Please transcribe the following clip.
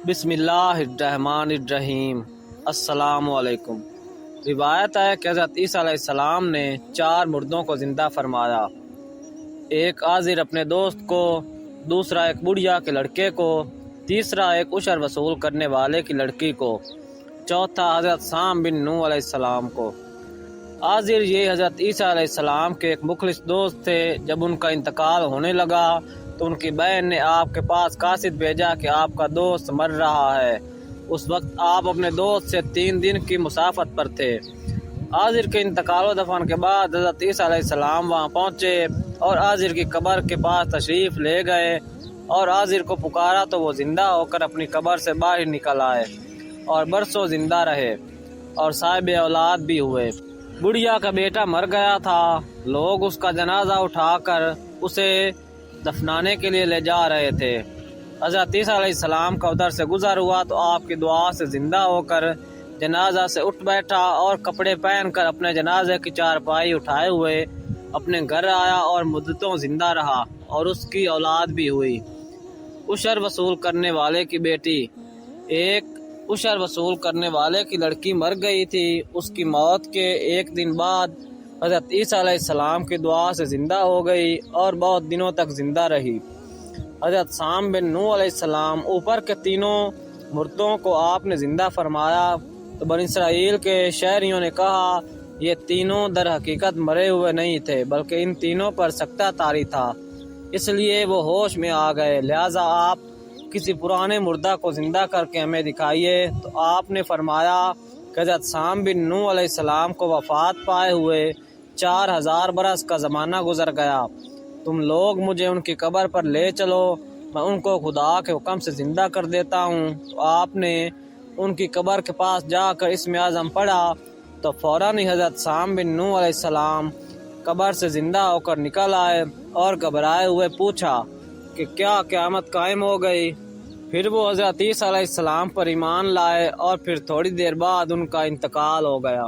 بسم اللہ الرحمن الرحیم۔ السلام علیکم۔ روایت ہے کہ حضرت عیسیٰ علیہ السلام نے 4 مردوں کو زندہ فرمایا، ایک عازر اپنے دوست کو، دوسرا ایک بڑھیا کے لڑکے کو، تیسرا ایک عشر وصول کرنے والے کی لڑکی کو، چوتھا حضرت سام بن نوح علیہ السلام کو۔ عازر یہ حضرت عیسیٰ علیہ السلام کے ایک مخلص دوست تھے۔ جب ان کا انتقال ہونے لگا تو ان کی بہن نے آپ کے پاس قاصد بھیجا کہ آپ کا دوست مر رہا ہے۔ اس وقت آپ اپنے دوست سے 3 دن کی مسافت پر تھے۔ عازر کے انتقال و دفن کے بعد حضرت عیسیٰ علیہ السلام وہاں پہنچے اور عازر کی قبر کے پاس تشریف لے گئے اور عازر کو پکارا تو وہ زندہ ہو کر اپنی قبر سے باہر نکل آئے اور برسوں زندہ رہے اور صاحب اولاد بھی ہوئے۔ بڑھیا کا بیٹا مر گیا تھا، لوگ اس کا جنازہ اٹھا کر اسے دفنانے کے لیے لے جا رہے تھے۔ حضرت عیسیٰ علیہ السلام کا ادھر سے گزر ہوا تو آپ کی دعا سے زندہ ہو کر جنازہ سے اٹھ بیٹھا اور کپڑے پہن کر اپنے جنازے کی چارپائی اٹھائے ہوئے اپنے گھر آیا اور مدتوں زندہ رہا اور اس کی اولاد بھی ہوئی۔ عشر وصول کرنے والے کی بیٹی، ایک عشر وصول کرنے والے کی لڑکی مر گئی تھی۔ اس کی موت کے 1 دن بعد حضرت عیسیٰ علیہ السلام کی دعا سے زندہ ہو گئی اور بہت دنوں تک زندہ رہی۔ حضرت سام بن نوح علیہ السلام، اوپر کے 3 مردوں کو آپ نے زندہ فرمایا تو بنی اسرائیل کے شہریوں نے کہا یہ 3 در حقیقت مرے ہوئے نہیں تھے بلکہ ان 3 پر سکتہ طاری تھا، اس لیے وہ ہوش میں آ گئے، لہٰذا آپ کسی پرانے مردہ کو زندہ کر کے ہمیں دکھائیے۔ تو آپ نے فرمایا کہ حضرت سام بن نوح علیہ السلام کو وفات پائے ہوئے 4000 برس کا زمانہ گزر گیا، تم لوگ مجھے ان کی قبر پر لے چلو، میں ان کو خدا کے حکم سے زندہ کر دیتا ہوں۔ تو آپ نے ان کی قبر کے پاس جا کر اسم اعظم پڑھا تو فوراً ہی حضرت سام بن نوح علیہ السلام قبر سے زندہ ہو کر نکل آئے اور گھبرائے ہوئے پوچھا کہ کیا قیامت قائم ہو گئی؟ پھر وہ حضرت عیسیٰ علیہ السلام پر ایمان لائے اور پھر تھوڑی دیر بعد ان کا انتقال ہو گیا۔